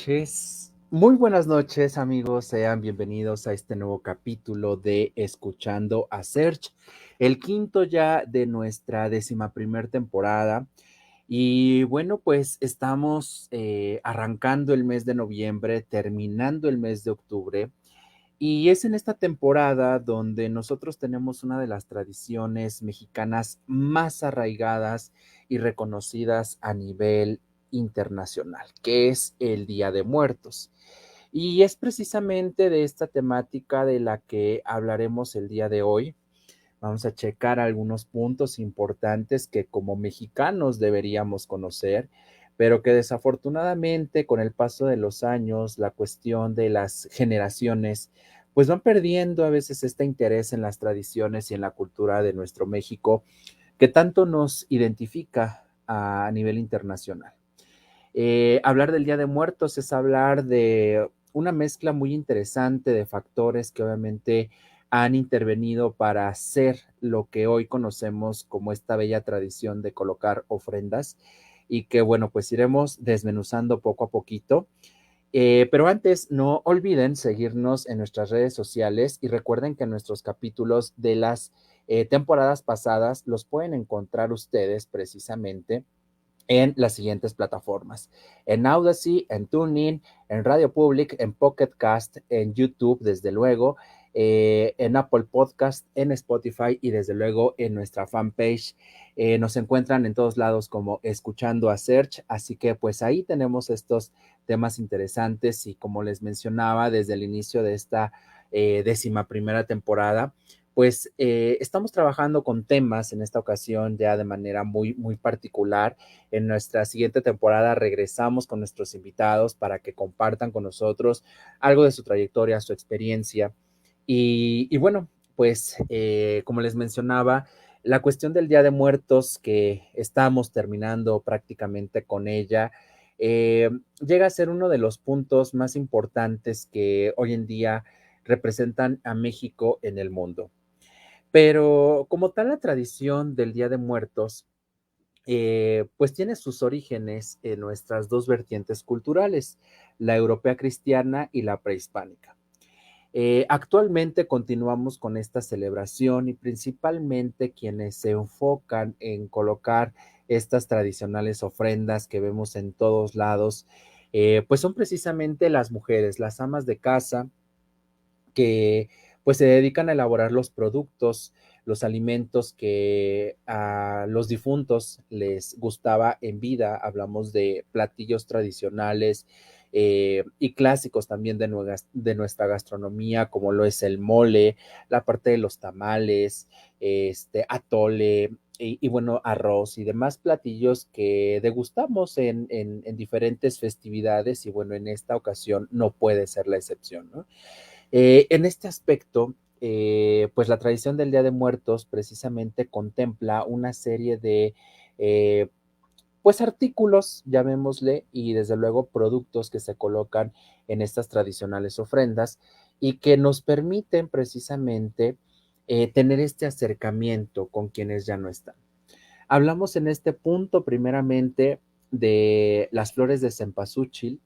noches. Muy buenas noches, amigos. Sean bienvenidos a este nuevo capítulo de Escuchando a Serge, el quinto ya de nuestra 11ª temporada. Y bueno, pues estamos arrancando el mes de noviembre, terminando el mes de octubre. Y es en esta temporada donde nosotros tenemos una de las tradiciones mexicanas más arraigadas y reconocidas a nivel internacional, que es el Día de Muertos. Y es precisamente de esta temática de la que hablaremos el día de hoy. Vamos a checar algunos puntos importantes que como mexicanos deberíamos conocer, pero que desafortunadamente con el paso de los años, la cuestión de las generaciones, pues van perdiendo a veces este interés en las tradiciones y en la cultura de nuestro México, que tanto nos identifica a nivel internacional. Hablar del Día de Muertos es hablar de una mezcla muy interesante de factores que obviamente han intervenido para hacer lo que hoy conocemos como esta bella tradición de colocar ofrendas y que bueno, pues iremos desmenuzando poco a poquito. Pero antes, no olviden seguirnos en nuestras redes sociales y recuerden que nuestros capítulos de las temporadas pasadas los pueden encontrar ustedes precisamente en las siguientes plataformas: en Audacy, en TuneIn, en Radio Public, en Pocket Cast, en YouTube, desde luego, en Apple Podcast, en Spotify y desde luego en nuestra fanpage. Nos encuentran en todos lados como Escuchando a Search, así que pues ahí tenemos estos temas interesantes y como les mencionaba desde el inicio de esta 11ª temporada, pues estamos trabajando con temas en esta ocasión ya de manera muy particular. En nuestra siguiente temporada regresamos con nuestros invitados para que compartan con nosotros algo de su trayectoria, su experiencia. Y bueno, pues como les mencionaba, la cuestión del Día de Muertos, que estamos terminando prácticamente con ella, llega a ser uno de los puntos más importantes que hoy en día representan a México en el mundo. Pero como tal, la tradición del Día de Muertos pues tiene sus orígenes en nuestras dos vertientes culturales, la europea cristiana y la prehispánica. Actualmente continuamos con esta celebración y principalmente quienes se enfocan en colocar estas tradicionales ofrendas que vemos en todos lados, pues son precisamente las mujeres, las amas de casa, que pues se dedican a elaborar los productos, los alimentos que a los difuntos les gustaba en vida. Hablamos de platillos tradicionales y clásicos también de nuestra gastronomía, como lo es el mole, la parte de los tamales, atole. Y bueno, arroz y demás platillos que degustamos en diferentes festividades y bueno, en esta ocasión no puede ser la excepción, ¿no? En este aspecto, pues la tradición del Día de Muertos precisamente contempla una serie de, eh, pues artículos, llamémosle, y desde luego productos que se colocan en estas tradicionales ofrendas y que nos permiten precisamente tener este acercamiento con quienes ya no están. Hablamos en este punto primeramente de las flores de cempasúchil,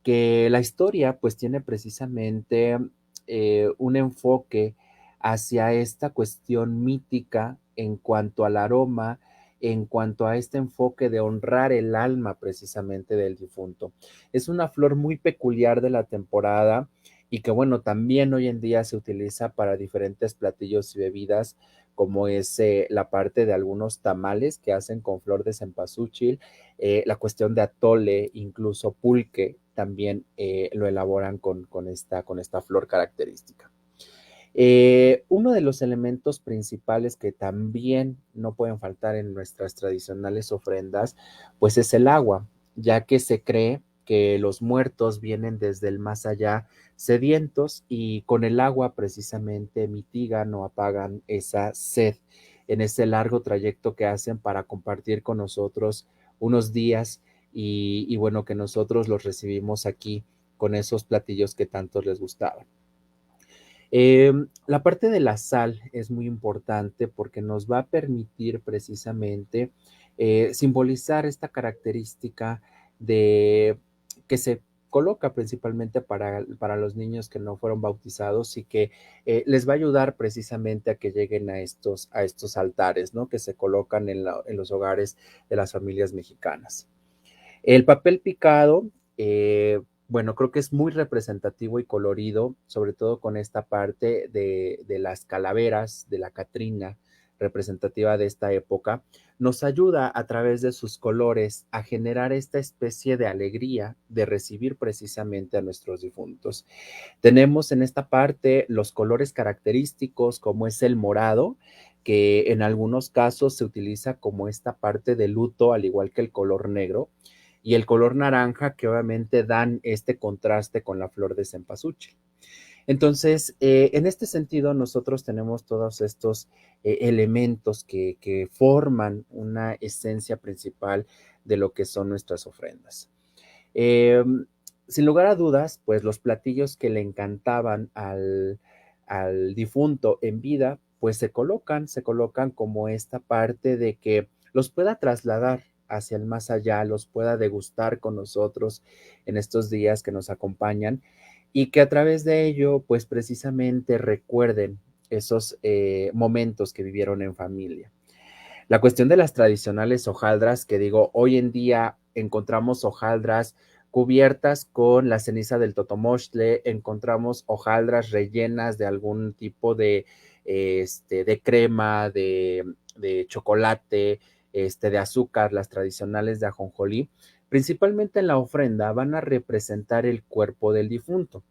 que la historia pues tiene precisamente un enfoque hacia esta cuestión mítica en cuanto al aroma, en cuanto a este enfoque de honrar el alma precisamente del difunto. Es una flor muy peculiar de la temporada y que bueno, también hoy en día se utiliza para diferentes platillos y bebidas, como es la parte de algunos tamales que hacen con flor de cempasúchil, la cuestión de atole, incluso pulque, también lo elaboran con esta flor característica. Uno de los elementos principales que también no pueden faltar en nuestras tradicionales ofrendas, pues es el agua, ya que se cree que los muertos vienen desde el más allá sedientos y con el agua precisamente mitigan o apagan esa sed en ese largo trayecto que hacen para compartir con nosotros unos días y bueno, que nosotros los recibimos aquí con esos platillos que tanto les gustaban. La parte de la sal es muy importante porque nos va a permitir precisamente simbolizar esta característica de que se coloca principalmente para los niños que no fueron bautizados y que les va a ayudar precisamente a que lleguen a estos altares, ¿no? Que se colocan en los hogares de las familias mexicanas. El papel picado, bueno, creo que es muy representativo y colorido, sobre todo con esta parte de las calaveras, de la Catrina, representativa de esta época, nos ayuda a través de sus colores a generar esta especie de alegría de recibir precisamente a nuestros difuntos. Tenemos en esta parte los colores característicos, como es el morado, que en algunos casos se utiliza como esta parte de luto, al igual que el color negro, y el color naranja, que obviamente dan este contraste con la flor de cempasúchil. Entonces, en este sentido, nosotros tenemos todos estos elementos que forman una esencia principal de lo que son nuestras ofrendas. Eh, Sin lugar a dudas, pues los platillos que le encantaban al difunto en vida, pues se colocan como esta parte de que los pueda trasladar hacia el más allá, los pueda degustar con nosotros en estos días que nos acompañan y que a través de ello, pues precisamente recuerden esos momentos que vivieron en familia. La cuestión de las tradicionales hojaldras, que digo, hoy en día encontramos hojaldras cubiertas con la ceniza del totomostle, encontramos hojaldras rellenas de algún tipo de crema, de chocolate, de azúcar, las tradicionales de ajonjolí, principalmente en la ofrenda van a representar el cuerpo del difunto.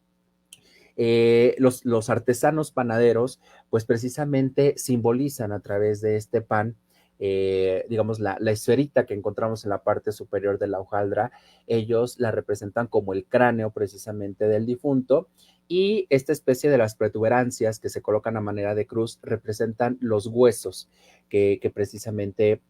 Los artesanos panaderos, pues precisamente simbolizan a través de este pan, digamos, la esferita que encontramos en la parte superior de la hojaldra, ellos la representan como el cráneo precisamente del difunto y esta especie de las protuberancias que se colocan a manera de cruz representan los huesos que precisamente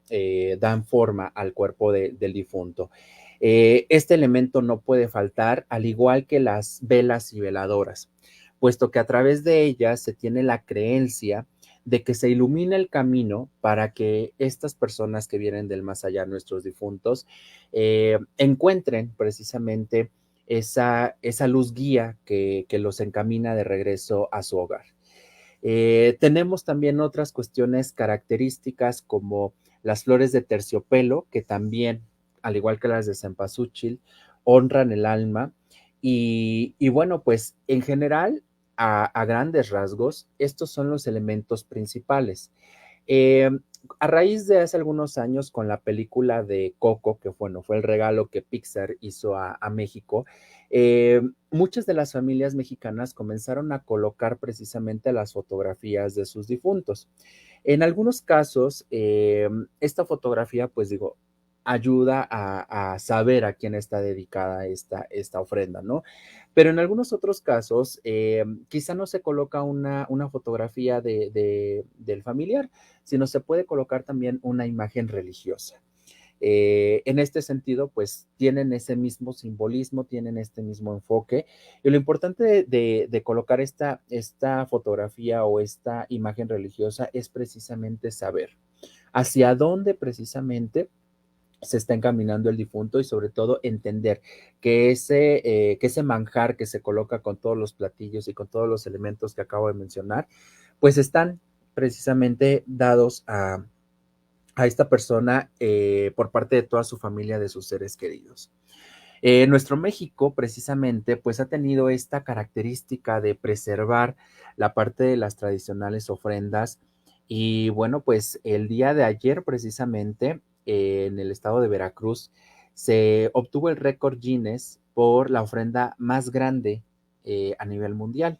dan forma al cuerpo del difunto. Este elemento no puede faltar, al igual que las velas y veladoras, puesto que a través de ellas se tiene la creencia de que se ilumina el camino para que estas personas que vienen del más allá, nuestros difuntos, encuentren precisamente esa luz guía que los encamina de regreso a su hogar. Tenemos también otras cuestiones características como las flores de terciopelo, que también, al igual que las de cempasúchil, honran el alma. Y bueno, pues en general, a grandes rasgos, estos son los elementos principales. Eh, a raíz de hace algunos años con la película de Coco, que bueno, fue el regalo que Pixar hizo a México, muchas de las familias mexicanas comenzaron a colocar precisamente las fotografías de sus difuntos. En algunos casos, esta fotografía, pues digo, ayuda a saber a quién está dedicada esta ofrenda, ¿no? Pero en algunos otros casos, quizá no se coloca una fotografía del familiar, sino se puede colocar también una imagen religiosa. En este sentido, pues tienen ese mismo simbolismo, tienen este mismo enfoque. Y lo importante de colocar esta fotografía o esta imagen religiosa es precisamente saber hacia dónde precisamente se está encaminando el difunto y sobre todo entender que ese manjar que se coloca con todos los platillos y con todos los elementos que acabo de mencionar, pues están precisamente dados a esta persona por parte de toda su familia, de sus seres queridos. Nuestro México, precisamente, pues ha tenido esta característica de preservar la parte de las tradicionales ofrendas. Y bueno, pues el día de ayer, precisamente, en el estado de Veracruz, se obtuvo el récord Guinness por la ofrenda más grande a nivel mundial.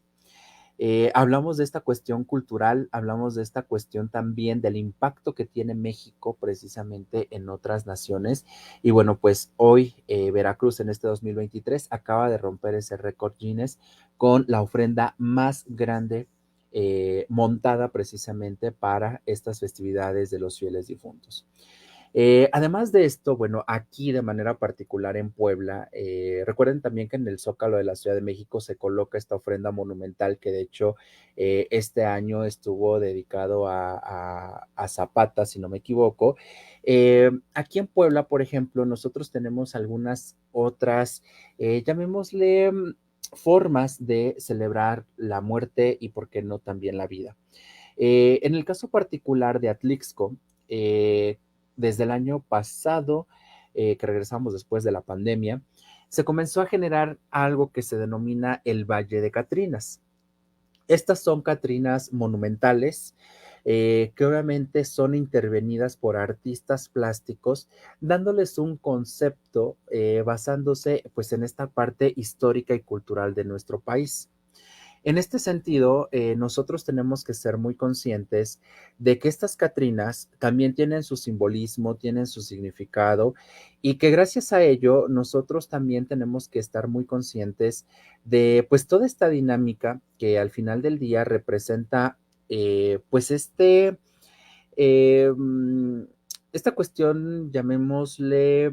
Hablamos de esta cuestión cultural, hablamos de esta cuestión también del impacto que tiene México precisamente en otras naciones. Y bueno, pues hoy Veracruz en este 2023 acaba de romper ese récord Guinness con la ofrenda más grande montada precisamente para estas festividades de los fieles difuntos. Además de esto, bueno, aquí de manera particular en Puebla, recuerden también que en el Zócalo de la Ciudad de México se coloca esta ofrenda monumental que de hecho este año estuvo dedicado a Zapata, si no me equivoco. Aquí en Puebla, por ejemplo, nosotros tenemos algunas otras, llamémosle formas de celebrar la muerte y, por qué no, también la vida. En el caso particular de Atlixco, desde el año pasado, que regresamos después de la pandemia, se comenzó a generar algo que se denomina el Valle de Catrinas. Estas son Catrinas monumentales que obviamente son intervenidas por artistas plásticos, dándoles un concepto basándose pues en esta parte histórica y cultural de nuestro país. En este sentido, nosotros tenemos que ser muy conscientes de que estas Catrinas también tienen su simbolismo, tienen su significado y que gracias a ello nosotros también tenemos que estar muy conscientes de pues toda esta dinámica que al final del día representa pues eh, mm, esta cuestión, llamémosle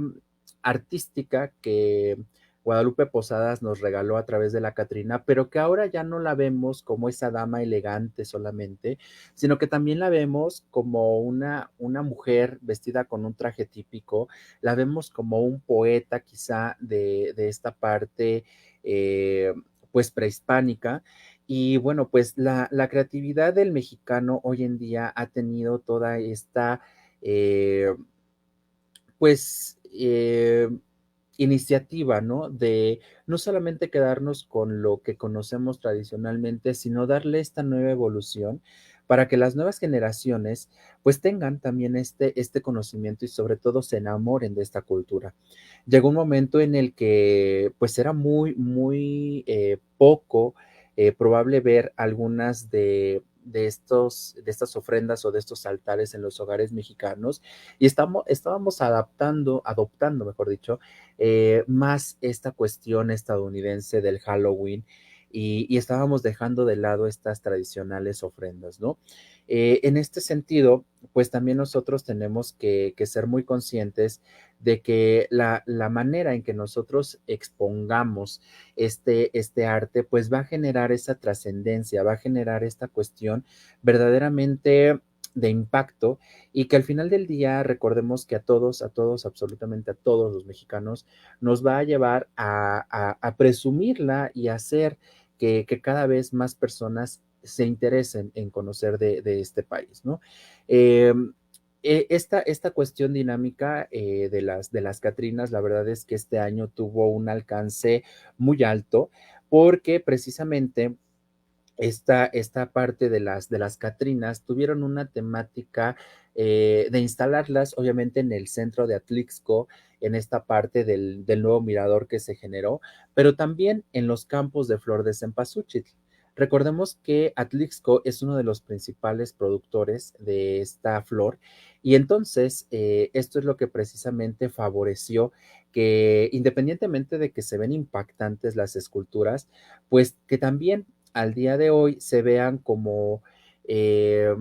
artística, que Guadalupe Posadas nos regaló a través de la Catrina, pero que ahora ya no la vemos como esa dama elegante solamente, sino que también la vemos como una mujer vestida con un traje típico, la vemos como un poeta quizá de esta parte pues prehispánica. Y bueno, pues la creatividad del mexicano hoy en día ha tenido toda esta, eh, pues, iniciativa, ¿no? De no solamente quedarnos con lo que conocemos tradicionalmente, sino darle esta nueva evolución para que las nuevas generaciones pues tengan también este conocimiento y sobre todo se enamoren de esta cultura. Llegó un momento en el que pues era muy poco probable ver algunas de estas ofrendas o de estos altares en los hogares mexicanos y estábamos adoptando, mejor dicho, más esta cuestión estadounidense del Halloween y estábamos dejando de lado estas tradicionales ofrendas, ¿no? En este sentido, pues también nosotros tenemos que ser muy conscientes de que la manera en que nosotros expongamos este arte, pues va a generar esa trascendencia, va a generar esta cuestión verdaderamente de impacto y que al final del día recordemos que a todos, absolutamente a todos los mexicanos, nos va a llevar a presumirla y a hacer que cada vez más personas se interesen en conocer de este país, ¿no? Eh, esta cuestión dinámica de las Catrinas, la verdad es que este año tuvo un alcance muy alto porque precisamente esta parte de las Catrinas tuvieron una temática de instalarlas, obviamente, en el centro de Atlixco, en esta parte del nuevo mirador que se generó, pero también en los campos de flor de cempasúchil. Recordemos que Atlixco es uno de los principales productores de esta flor y entonces esto es lo que precisamente favoreció que independientemente de que se ven impactantes las esculturas, pues que también al día de hoy se vean como eh,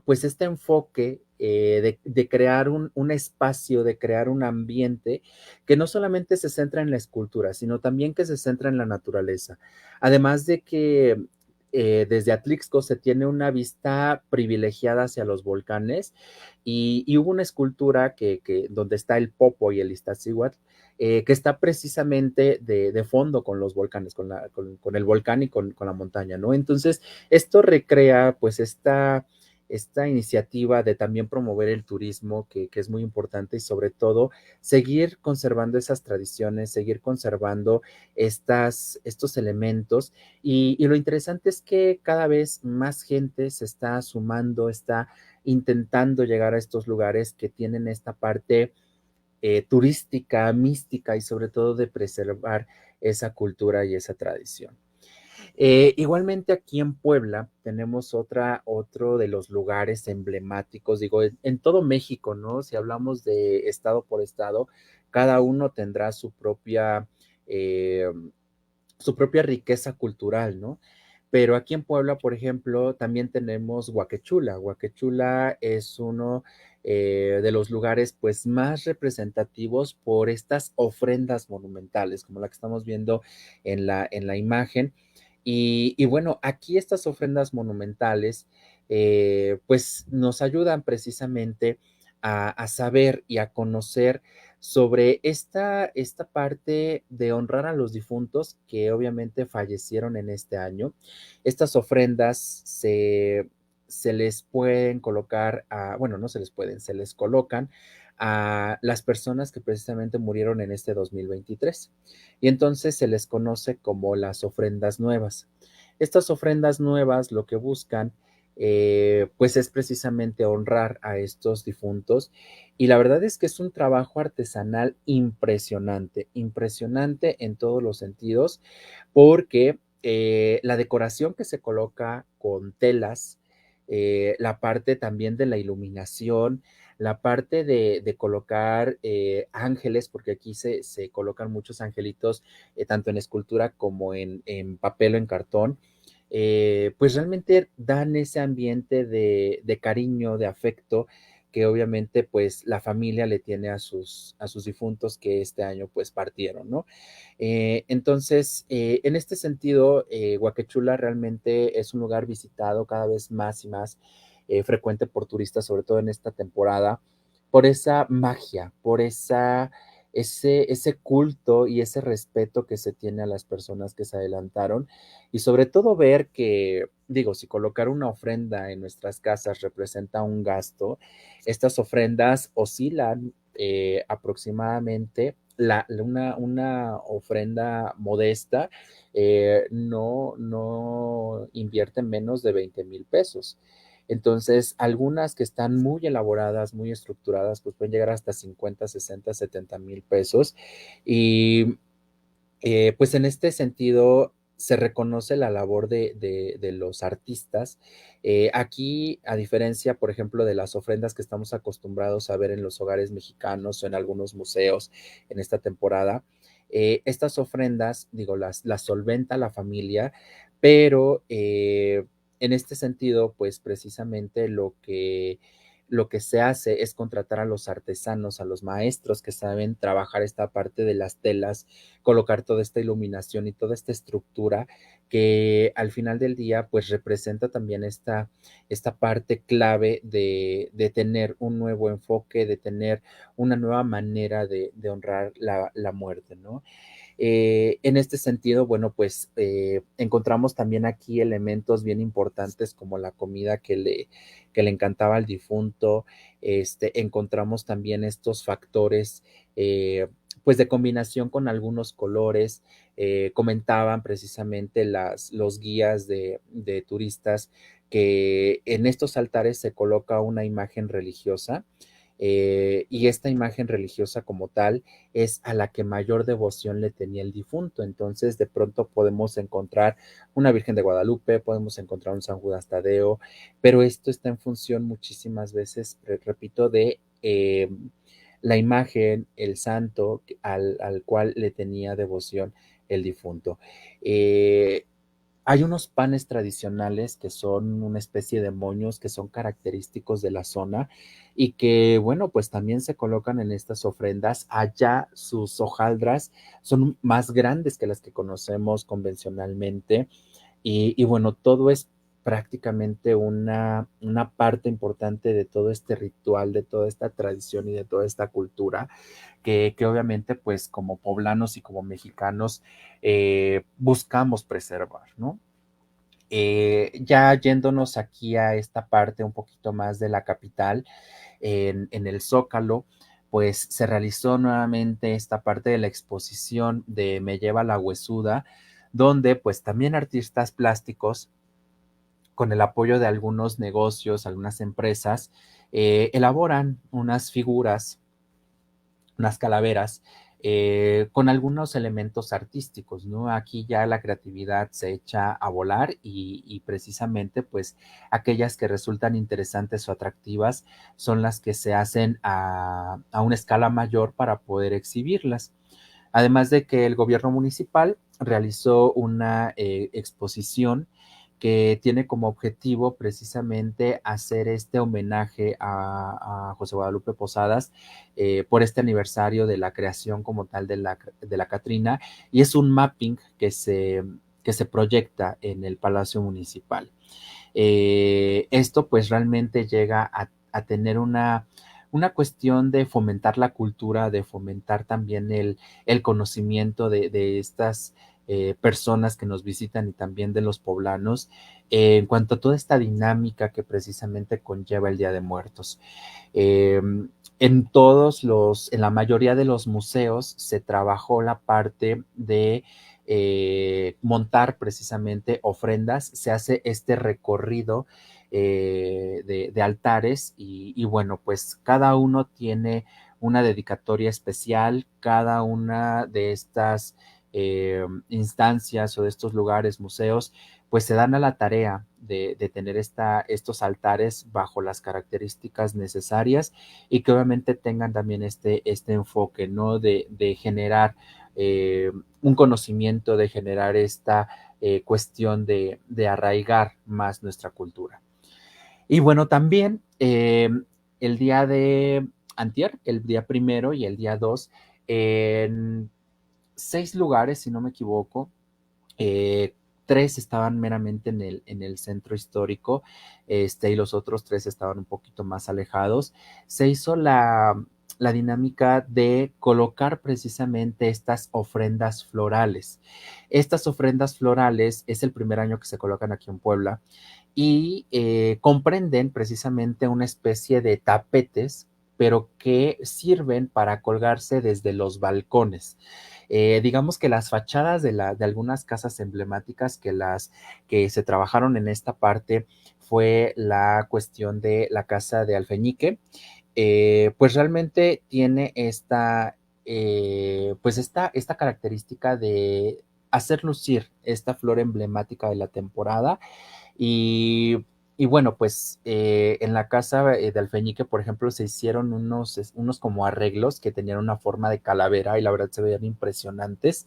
pues este enfoque de crear un espacio, de crear un ambiente que no solamente se centra en la escultura, sino también que se centra en la naturaleza. Además de que desde Atlixco se tiene una vista privilegiada hacia los volcanes y hubo una escultura donde está el Popo y el Iztaccíhuatl, que está precisamente de fondo con los volcanes, con el volcán y con la montaña, ¿no? Entonces, esto recrea pues esta iniciativa de también promover el turismo, que es muy importante y sobre todo seguir conservando esas tradiciones, seguir conservando estos elementos y lo interesante es que cada vez más gente se está sumando, está intentando llegar a estos lugares que tienen esta parte turística, mística y sobre todo de preservar esa cultura y esa tradición. Igualmente aquí en Puebla tenemos otro de los lugares emblemáticos, digo, en todo México, ¿no? Si hablamos de estado por estado, cada uno tendrá eh, su propia riqueza cultural, ¿no? Pero aquí en Puebla, por ejemplo, también tenemos Huaquechula. Huaquechula es uno de los lugares pues más representativos por estas ofrendas monumentales, como la que estamos viendo en la imagen. Y bueno, aquí estas ofrendas monumentales pues nos ayudan precisamente a saber y a conocer sobre esta parte de honrar a los difuntos que obviamente fallecieron en este año. Estas ofrendas se les pueden colocar bueno, no se les pueden, se les colocan a las personas que precisamente murieron en este 2023. Y entonces se les conoce como las ofrendas nuevas. Estas ofrendas nuevas lo que buscan pues es precisamente honrar a estos difuntos y la verdad es que es un trabajo artesanal impresionante, impresionante en todos los sentidos, porque la decoración que se coloca con telas, la parte también de la iluminación, la parte de colocar ángeles, porque aquí se colocan muchos angelitos, tanto en escultura como en papel o en cartón, pues realmente dan ese ambiente de cariño, de afecto, que obviamente pues la familia le tiene a sus difuntos que este año pues partieron, ¿no? Entonces, en este sentido, Huacachula realmente es un lugar visitado cada vez más y más frecuente por turistas, sobre todo en esta temporada, por esa magia, por ese culto y ese respeto que se tiene a las personas que se adelantaron y sobre todo ver que, digo, si colocar una ofrenda en nuestras casas representa un gasto, estas ofrendas oscilan aproximadamente una ofrenda modesta no invierte menos de 20,000 pesos. Entonces, algunas que están muy elaboradas, muy estructuradas, pues pueden llegar hasta 50, 60, 70,000 pesos. Y pues en este sentido se reconoce la labor de los artistas. Aquí, a diferencia, por ejemplo, de las ofrendas que estamos acostumbrados a ver en los hogares mexicanos o en algunos museos en esta temporada, estas ofrendas, digo, las solventa la familia, pero en este sentido, pues precisamente lo que se hace es contratar a los artesanos, a los maestros que saben trabajar esta parte de las telas, colocar toda esta iluminación y toda esta estructura que al final del día pues representa también esta parte clave de tener un nuevo enfoque, de tener una nueva manera de honrar la muerte, ¿no? En este sentido, bueno, pues encontramos también aquí elementos bien importantes como la comida que le encantaba al difunto. Encontramos también estos factores, pues de combinación con algunos colores. Comentaban precisamente los guías de turistas que en estos altares se coloca una imagen religiosa y esta imagen religiosa como tal es a la que mayor devoción le tenía el difunto. Entonces, de pronto podemos encontrar una Virgen de Guadalupe, podemos encontrar un San Judas Tadeo, pero esto está en función muchísimas veces, repito, de la imagen, el santo al cual le tenía devoción el difunto. Eh, Hay unos panes tradicionales que son una especie de moños que son característicos de la zona y que, bueno, pues también se colocan en estas ofrendas. Allá sus hojaldras son más grandes que las que conocemos convencionalmente y bueno, todo es prácticamente una parte importante de todo este ritual, de toda esta tradición y de toda esta cultura que obviamente pues como poblanos y como mexicanos buscamos preservar, ¿no? Ya yéndonos aquí a esta parte un poquito más de la capital, en el Zócalo, pues se realizó nuevamente esta parte de la exposición de Me lleva la huesuda, donde pues también artistas plásticos, con el apoyo de algunos negocios, algunas empresas, elaboran unas figuras, unas calaveras con algunos elementos artísticos, ¿no? Aquí ya la creatividad se echa a volar y precisamente pues aquellas que resultan interesantes o atractivas son las que se hacen a una escala mayor para poder exhibirlas. Además de que el gobierno municipal realizó una exposición que tiene como objetivo precisamente hacer este homenaje a José Guadalupe Posadas por este aniversario de la creación como tal de la Catrina, y es un mapping que se proyecta en el Palacio Municipal. Esto pues realmente llega a tener una cuestión de fomentar la cultura, de fomentar también el conocimiento de estas personas que nos visitan y también de los poblanos en cuanto a toda esta dinámica que precisamente conlleva el Día de Muertos. Eh, en la mayoría de los museos se trabajó la parte de montar precisamente ofrendas, se hace este recorrido de altares y bueno, pues cada uno tiene una dedicatoria especial, cada una de estas instancias o de estos lugares, museos, pues se dan a la tarea de tener estos altares bajo las características necesarias y que obviamente tengan también este enfoque, ¿no? De generar un conocimiento, de generar esta cuestión de arraigar más nuestra cultura. Y bueno, también el día de antier, el día primero y el día 2, en 6 lugares, si no me equivoco, eh, 3 estaban meramente en el centro histórico, y los otros 3 estaban un poquito más alejados. Se hizo la dinámica de colocar precisamente estas ofrendas florales. Estas ofrendas florales es el primer año que se colocan aquí en Puebla y comprenden precisamente una especie de tapetes, pero que sirven para colgarse desde los balcones. Digamos que las fachadas de algunas casas emblemáticas que se trabajaron en esta parte fue la cuestión de la casa de Alfeñique, pues realmente tiene esta característica de hacer lucir esta flor emblemática de la temporada y bueno, pues en la casa de Alfeñique, por ejemplo, se hicieron unos como arreglos que tenían una forma de calavera y la verdad se veían impresionantes.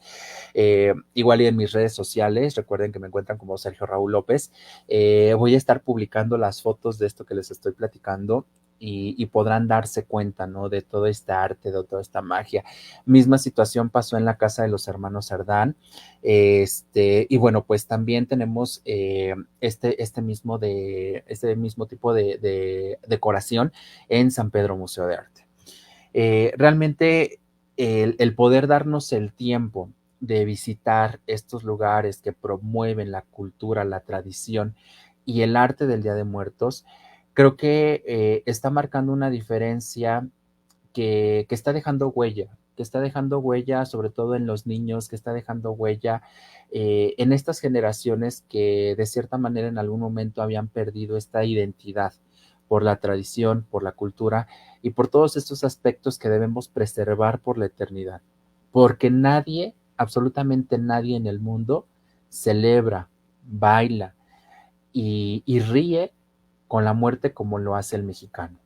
Igual y en mis redes sociales, recuerden que me encuentran como Sergio Raúl López, voy a estar publicando las fotos de esto que les estoy platicando y podrán darse cuenta, ¿no? De todo este arte, de toda esta magia. Misma situación pasó en la casa de los hermanos Cerdán. Y bueno, pues también tenemos este mismo tipo de decoración en San Pedro Museo de Arte. Realmente el poder darnos el tiempo de visitar estos lugares que promueven la cultura, la tradición y el arte del Día de Muertos, creo que está marcando una diferencia que está dejando huella, que está dejando huella sobre todo en los niños, que está dejando huella en estas generaciones que de cierta manera en algún momento habían perdido esta identidad por la tradición, por la cultura y por todos estos aspectos que debemos preservar por la eternidad. Porque nadie, absolutamente nadie en el mundo celebra, baila y ríe con la muerte como lo hace el mexicano.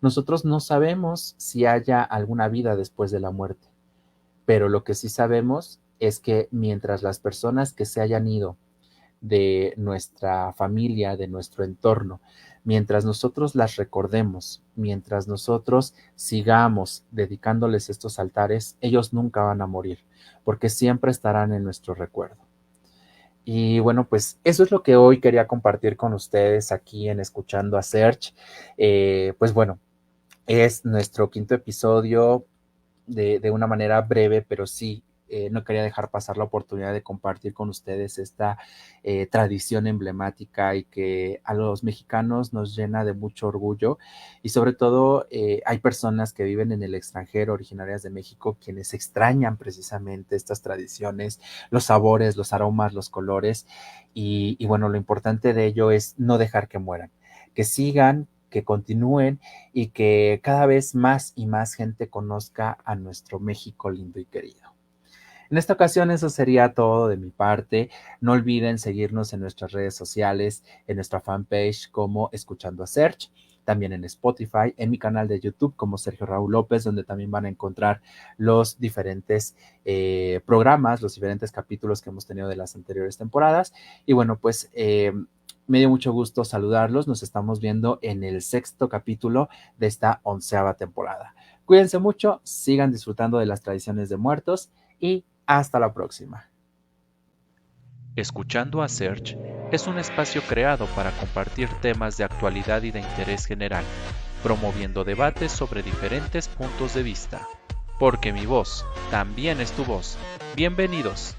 Nosotros no sabemos si haya alguna vida después de la muerte, pero lo que sí sabemos es que mientras las personas que se hayan ido de nuestra familia, de nuestro entorno, mientras nosotros las recordemos, mientras nosotros sigamos dedicándoles estos altares, ellos nunca van a morir, porque siempre estarán en nuestro recuerdo. Y bueno, pues eso es lo que hoy quería compartir con ustedes aquí en Escuchando a Serge. Pues bueno, es nuestro quinto episodio de una manera breve, pero sí, no quería dejar pasar la oportunidad de compartir con ustedes esta tradición emblemática y que a los mexicanos nos llena de mucho orgullo y sobre todo hay personas que viven en el extranjero, originarias de México, quienes extrañan precisamente estas tradiciones, los sabores, los aromas, los colores y bueno, lo importante de ello es no dejar que mueran, que sigan, que continúen y que cada vez más y más gente conozca a nuestro México lindo y querido. En esta ocasión eso sería todo de mi parte. No olviden seguirnos en nuestras redes sociales, en nuestra fanpage como Escuchando a Serge. también en Spotify, en mi canal de YouTube como Sergio Raúl López, donde también van a encontrar los diferentes programas, los diferentes capítulos que hemos tenido de las anteriores temporadas. Y bueno, pues me dio mucho gusto saludarlos. Nos estamos viendo en el 6º capítulo de esta 11ª temporada. Cuídense mucho, sigan disfrutando de las tradiciones de muertos y hasta la próxima. Escuchando a Serge es un espacio creado para compartir temas de actualidad y de interés general, promoviendo debates sobre diferentes puntos de vista. Porque mi voz también es tu voz. Bienvenidos.